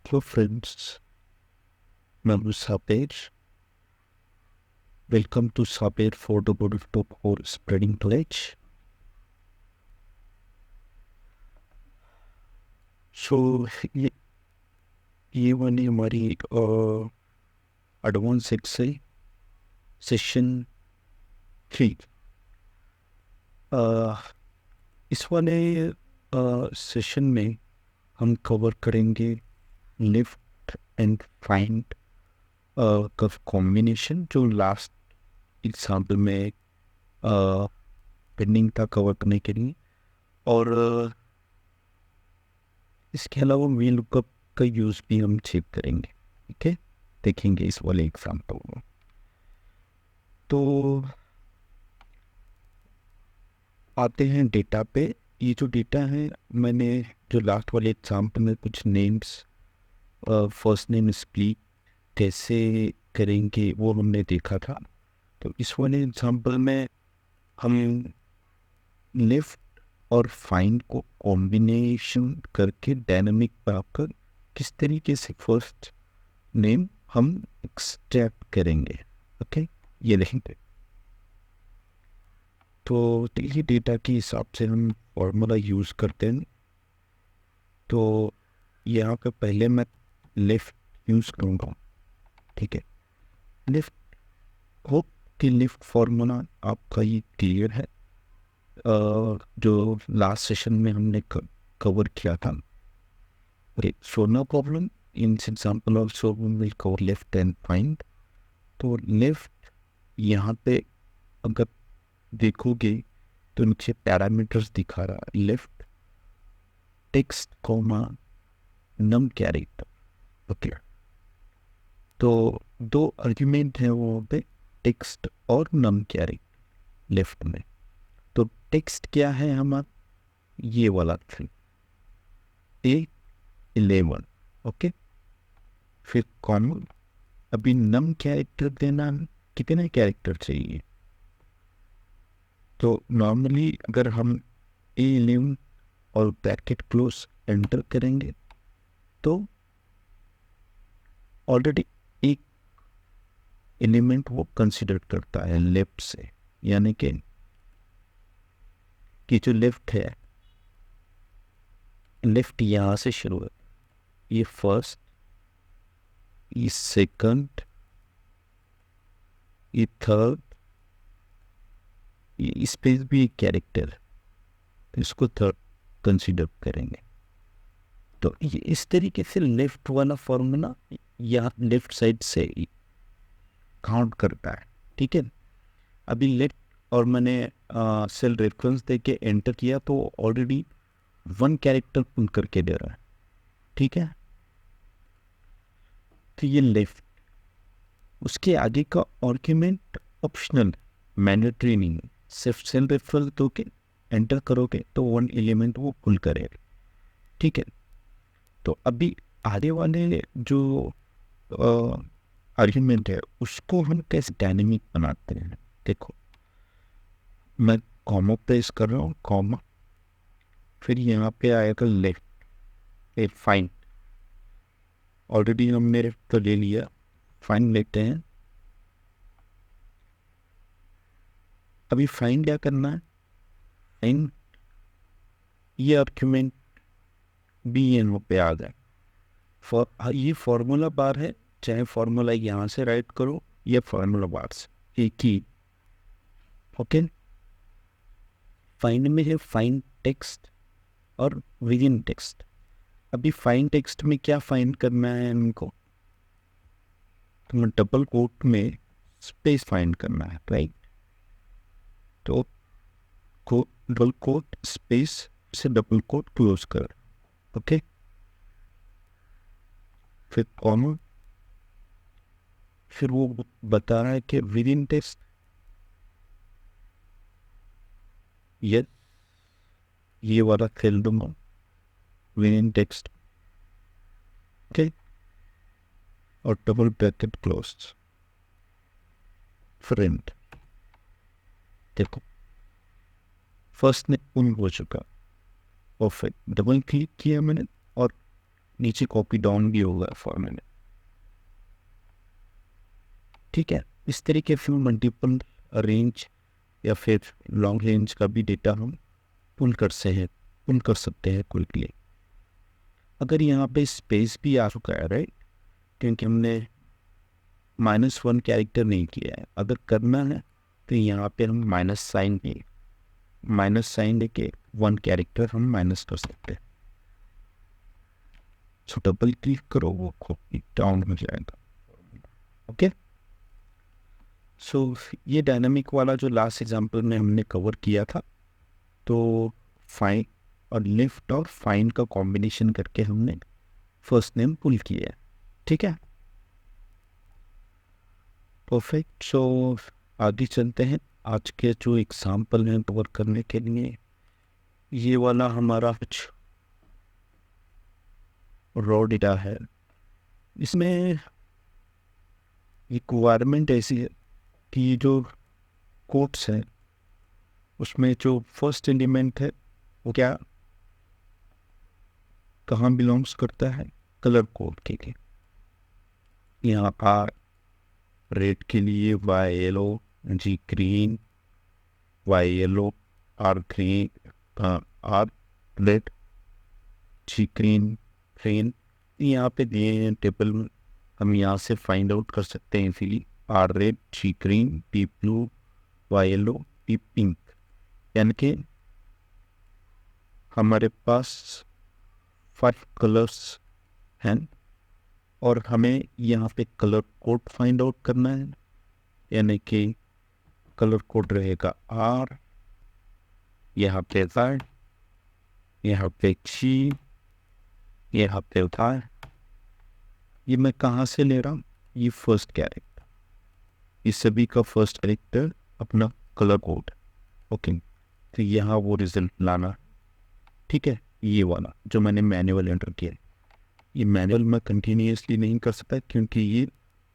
Hello friends, मैं हूँ सापेर. Welcome to Saper for the Body Top for Spreading Knowledge. So ये ये वाली हमारी एडवांस एक्सेल सेशन 3. इस वाले सेशन में हम कवर करेंगे लिफ्ट एंड फाइंड का कॉम्बिनेशन जो लास्ट एग्जाम्पल में पेंडिंग था कवर करने के लिए. और इसके अलावा वी लुकअप का यूज़ भी हम चेक करेंगे. ठीक है, देखेंगे इस वाले एग्जाम्पल में. तो आते हैं डेटा पे. ये जो डेटा है, मैंने जो लास्ट वाले एग्जाम्पल में कुछ नेम्स फर्स्ट नेम स्प्लिट कैसे करेंगे वो हमने देखा था. तो इस वाले एग्जाम्पल में हम लिफ्ट और फाइंड को कॉम्बिनेशन करके डायनामिक बनाकर किस तरीके से फर्स्ट नेम हम एक्सट्रैक्ट करेंगे. ओके, ये देखेंगे. तो ये डेटा के हिसाब से हम फॉर्मूला यूज़ करते हैं. तो यहाँ पे पहले मैं लिफ्ट यूज़ करूँगा. ठीक है, लिफ्ट. होप कि लिफ्ट फॉर्मूला आपका ये क्लियर है जो लास्ट सेशन में हमने कवर किया था. Okay, so no problem. In example also will cover lift and find. तो लिफ्ट यहाँ पे अगर देखोगे तो नीचे पैरामीटर्स दिखा रहा है. लिफ्ट टेक्स्ट कॉमा नम कैरेक्टर. ओके, तो दो आर्ग्यूमेंट है वहाँ पे, टेक्स्ट और नम कैरेक्टर लेफ्ट में. तो टेक्स्ट क्या है हमारा, ये वाला थी A11. ओके, फिर कॉमन. अभी नम कैरेक्टर देना, कितने कैरेक्टर चाहिए. तो नॉर्मली अगर हम A11 और ब्रैकेट क्लोज एंटर करेंगे तो ऑलरेडी एक एलिमेंट वो कंसिडर करता है लेफ्ट से. यानी कि जो लेफ्ट है, लेफ्ट यहाँ से शुरू है. ये फर्स्ट, ये सेकंड, ये थर्ड, ये इस पे भी एक कैरेक्टर है, इसको थर्ड कंसिडर करेंगे. तो ये इस तरीके से लेफ्ट वाला फॉर्मूला यहाँ लेफ्ट साइड से काउंट करता है. ठीक है, अभी लेफ्ट और मैंने सेल रेफरेंस दे के एंटर किया तो ऑलरेडी वन कैरेक्टर पुल करके दे रहा है. ठीक है, तो ये लेफ्ट. उसके आगे का आर्ग्यूमेंट ऑप्शनल, मैंडेटरी नहीं है. सिर्फ सेल रेफरेंस दो के एंटर करोगे तो वन एलिमेंट वो पुल करेगा. ठीक है, तो अभी आगे वाले जो आर्ग्यूमेंट है उसको हम कैसे डायनेमिक बनाते हैं. देखो, मैं कॉमा प्रेस कर रहा हूँ, कॉमा, फिर यहाँ पे आएगा लेफ्ट ए फाइन. ऑलरेडी हमने तो ले लिया, फाइन लेते हैं. अभी फाइन क्या करना है, फाइन ये आर्ग्यूमेंट भी यहाँ पे आ जाए. ये फॉर्मूला बार है, चाहे फॉर्मूला यहाँ से राइट करो या फॉर्मूला बार से, एक ही. ओके, फाइंड में है फाइंड टेक्स्ट और विद इन टेक्स्ट. अभी फाइंड टेक्स्ट में क्या फाइंड करना है इनको, तो डबल कोट में स्पेस फाइंड करना है. राइट, तो डबल कोट स्पेस से डबल कोट क्लोज कर. ओके, फिर कॉमा, फिर वो बता रहा है कि विद इन टेक्स्ट. ये वाला खेल दूंगा विद इन टेक्स्ट. ओके, और डबल ब्रैकेट क्लोज. फ्रेंड, देखो फर्स्ट ने उन हो चुका. परफेक्ट, डबल क्लिक किया मैंने और नीचे कॉपी डाउन भी होगा फॉर्मूले में, ठीक है। इस तरीके से मल्टीपल रेंज या फिर लॉन्ग रेंज का भी डेटा हम पुल कर सकते हैं क्विकली। अगर यहाँ पे स्पेस भी आ चुका है, राइट, क्योंकि हमने -1 कैरेक्टर नहीं किया है, अगर करना है तो यहाँ पे हम माइनस साइन लेके 1 कैरेक्टर हम माइनस कर सकते हैं। सो डबल क्लिक करो, वो कॉपी डाउन हो जाएगा। ओके, सो ये डायनामिक वाला जो लास्ट एग्जांपल में हमने कवर किया था, तो फाइन और लिफ्ट और फाइन का कॉम्बिनेशन करके हमने फर्स्ट नेम पुल किया है, ठीक है। परफेक्ट। सो आगे चलते हैं। आज के जो एग्जांपल हैं कवर करने के लिए, ये वाला हमारा कुछ रॉ डेटा है। इसमें रिक्वायरमेंट ऐसी है कि जो कोट्स है उसमें जो फर्स्ट एलिमेंट है वो क्या कहाँ बिलोंग्स करता है, कलर कोड के लिए। यहाँ आर रेड के लिए, Y yellow, G green, Y yellow, R green, R red, G green, green. यहाँ पे दिए हैं टेबल में, हम यहाँ से फाइंड आउट कर सकते हैं easily. R red, G green, P blue, Y yellow, P pink, यानी कि हमारे पास 5 कलर्स हैं और हमें यहाँ पे कलर कोड फाइंड आउट करना है। यानी कि कलर कोड रहेगा आर, यहाँ पे वाई, यहाँ पे जी, यहाँ पे वाई। ये मैं कहाँ से ले रहा हूँ, ये फर्स्ट कैरेक्टर, इस सभी का फर्स्ट कैरेक्टर अपना कलर कोड। ओके, तो यहाँ वो रिजल्ट लाना, ठीक है। ये वाला जो मैंने मैनुअल एंटर किया, ये मैनुअल मैं कंटिन्यूसली नहीं कर सकता क्योंकि ये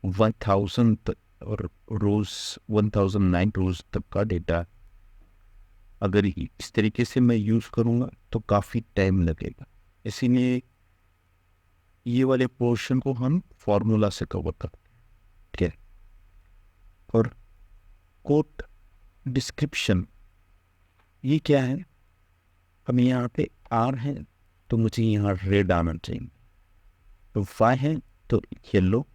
1000 और रोज 1009 रोज तक का डेटा है। अगर इस तरीके से मैं यूज़ करूँगा तो काफ़ी टाइम लगेगा, इसीलिए ये वाले पोर्शन को हम फॉर्मूला से कवर करते हैं, ठीक है। और कोड डिस्क्रिप्शन, ये क्या है, हम यहाँ पे आर है तो मुझे यहाँ रेड आना चाहिए, तो वाई है तो येलो,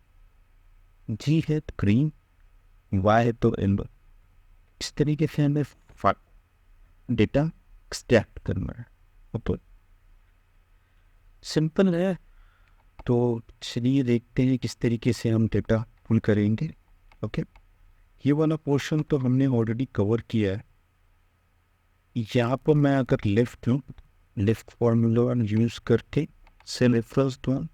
जी है तो ग्रीन, वाई है तो येलो। इस तरीके से हमें डेटा एक्सट्रैक्ट करना है। ऊपर सिंपल है, तो चलिए देखते हैं किस तरीके से हम डेटा पुल करेंगे। ओके, ये वाला पोर्शन तो हमने ऑलरेडी कवर किया है। यहाँ पर मैं अगर लेफ्ट लूँ, लेफ्ट फॉर्मूला यूज करके सेल रेफरेंस दूँ,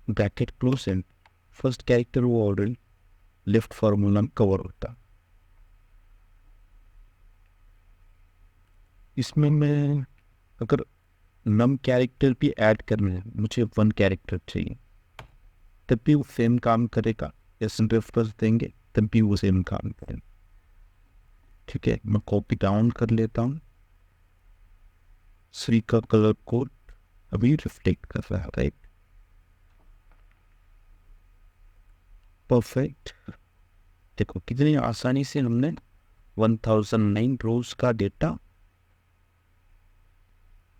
bracket close and first character वो ऑलरेडी लेफ्ट फॉर्मूला में कवर होता। इसमें मैं अगर नम कैरेक्टर भी ऐड करने हैं, मुझे 1 कैरेक्टर चाहिए, तब भी वो सेम काम करेगा। जैसे रेफरेंस देंगे तब भी वो सेम काम करेगा, ठीक है। मैं कॉपी डाउन कर लेता हूँ। 3 का कलर कोड अभी रिफ्लेक्ट कर रहा है, राइट, परफेक्ट। देखो कितनी आसानी से हमने 1009 रोज का डेटा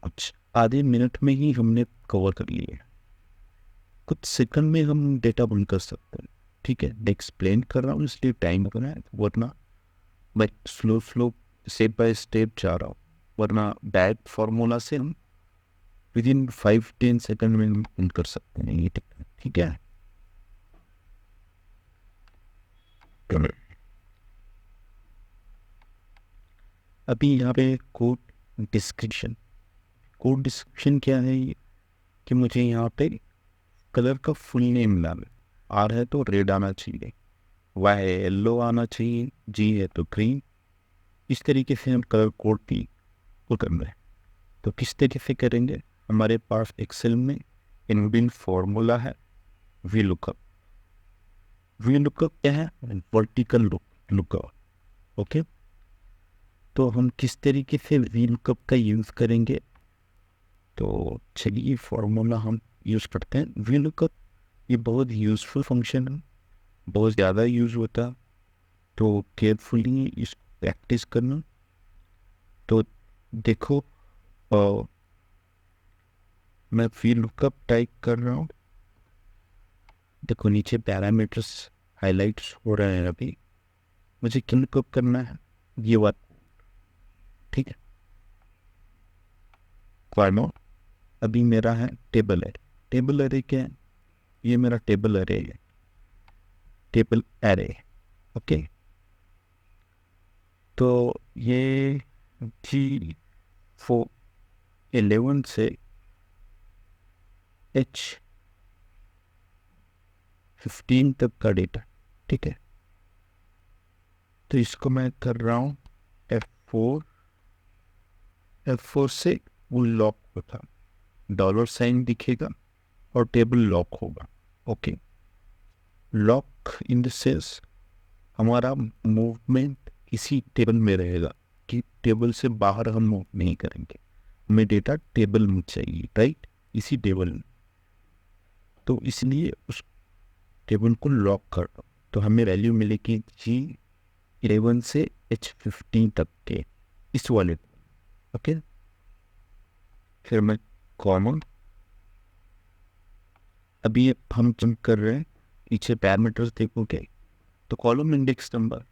कुछ आधे मिनट में ही हमने कवर कर लिया। कुछ सेकंड में हम डेटा बंद कर सकते हैं, ठीक है। एक्सप्लेन कर रहा हूँ इसलिए टाइम लग रहा है, वरना मैं स्लो स्टेप बाय स्टेप जा रहा हूँ, वरना डायरेक्ट फार्मूला से हम विद इन 5-10 सेकंड में हम बंद कर सकते हैं ये, ठीक है। अभी यहाँ पे कोड डिस्क्रिप्शन क्या है ये, कि मुझे यहाँ पे कलर का फुल नेम लाना। आर है तो रेड आना चाहिए, वाई है येलो आना चाहिए, जी है तो ग्रीन। इस तरीके से हम कलर कोड की को करना है। तो किस तरीके से करेंगे, हमारे पास एक्सेल में इनबिल्ट फॉर्मूला है वी लुकअप। वी लुकअप क्या है, वर्टिकल लुकअप। ओके, तो हम किस तरीके से वी लुकअप का यूज़ करेंगे, तो चलिए फॉर्मूला हम यूज़ करते हैं। वी लुकअप ये बहुत यूज़फुल फंक्शन है, बहुत ज़्यादा यूज़ होता है, तो केयरफुली इस प्रैक्टिस करना। तो देखो मैं वी लुकअप टाइप कर रहा हूँ, देखो नीचे पैरामीटर्स हाइलाइट्स हो रहे हैं। अभी मुझे क्या लुकअप करना है, ये बात ठीक है। क्वानो अभी मेरा है टेबल एरे। टेबल एरे क्या है, ये मेरा टेबल एरे है, टेबल एरे। ओके, तो ये G411 से H15 तक का डेटा, ठीक है। तो इसको मैं कर रहा हूँ F4, F4 से वो लॉक होता, डॉलर साइन दिखेगा और टेबल लॉक होगा। Okay, lock in the sense हमारा मूवमेंट इसी टेबल में रहेगा, कि टेबल से बाहर हम मूव नहीं करेंगे, हमें डेटा टेबल में चाहिए, राइट, इसी टेबल में। तो इसलिए उस टेबल को लॉक कर दो, तो हमें वैल्यू मिलेगी G11 से H15 तक के इस वाले। ओके, फिर मैं कॉमन, अभी हम जंप कर रहे हैं पीछे, पैरामीटर्स देखोगे तो कॉलम इंडेक्स नंबर,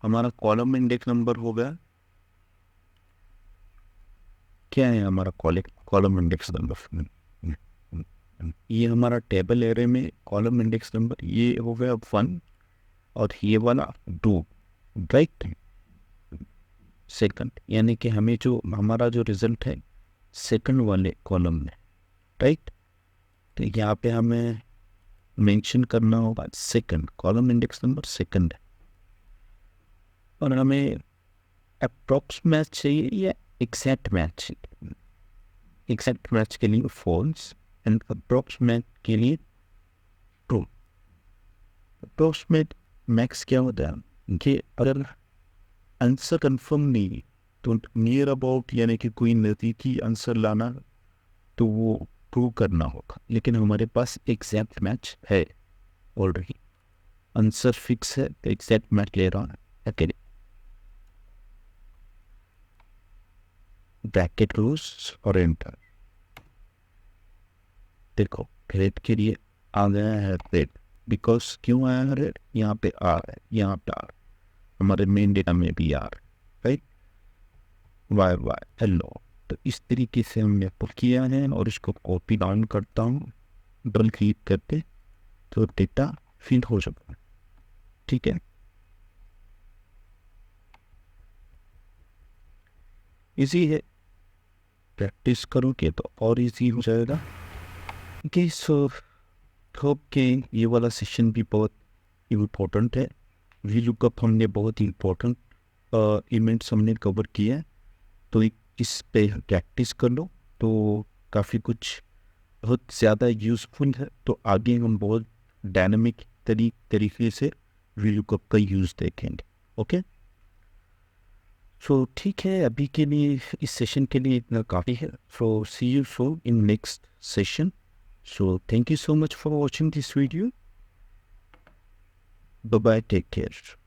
हमारा कॉलम इंडेक्स नंबर होगा, क्या है हमारा कॉलम इंडेक्स नंबर, ये हमारा टेबल एरे में कॉलम इंडेक्स नंबर ये हो गया 1 और ये वाला 2, राइट, सेकंड, यानी कि हमें जो हमारा जो रिजल्ट है सेकंड वाले कॉलम में, राइट। तो यहाँ पे हमें मेंशन करना होगा second, column index number second है, और हमें अप्रॉक्स मैच चाहिए या एग्जैक्ट मैच चाहिए। एग्जैक्ट मैच के लिए फॉल्स एंड अप्रॉक्स मैच के लिए ट्रू। अप्रॉक्सीमेट मैक्स क्या होता है कि अगर आंसर कंफर्म नहीं तो नियर अबाउट, यानी कि कोई नज़दीकी आंसर लाना, तो वो प्रूव करना होगा। लेकिन हमारे पास एग्जैक्ट मैच है ऑलरेडी, आंसर फिक्स है, तो एग्जैक्ट मैच ले रहा हूँ अकेले, ब्रैकेट क्लोज और एंटर। देखो रेड के लिए आ गया है रेड, बिकॉज क्यों आया है रेड, यहाँ पे आ रहा है, यहाँ पे आ रहा है, हमारे मेन डेटा में भी आ रहा है, राइट, वाई वाई हेलो। तो इस तरीके से हमने पुट किया है, और इसको कॉपी डाउन करता हूँ डबल क्लिक करके, तो डेटा फिल हो जाता है, ठीक है। इजी है, प्रैक्टिस करोगे तो और इजी हो जाएगा। ओके, सो होप के ये वाला सेशन भी बहुत इम्पोर्टेंट है। वी लुकअप हमने बहुत इम्पोर्टेंट इवेंट्स हमने कवर किया है, तो इस पे प्रैक्टिस कर लो, तो काफ़ी कुछ बहुत ज़्यादा यूज़फुल है। तो आगे हम बहुत डायनामिक तरीके से वी लुकअप का यूज़ देखेंगे। ओके, सो ठीक है, अभी के लिए इस सेशन के लिए इतना काफ़ी है। So see you so in next session. So thank you so much for watching this video. Bye bye, take care.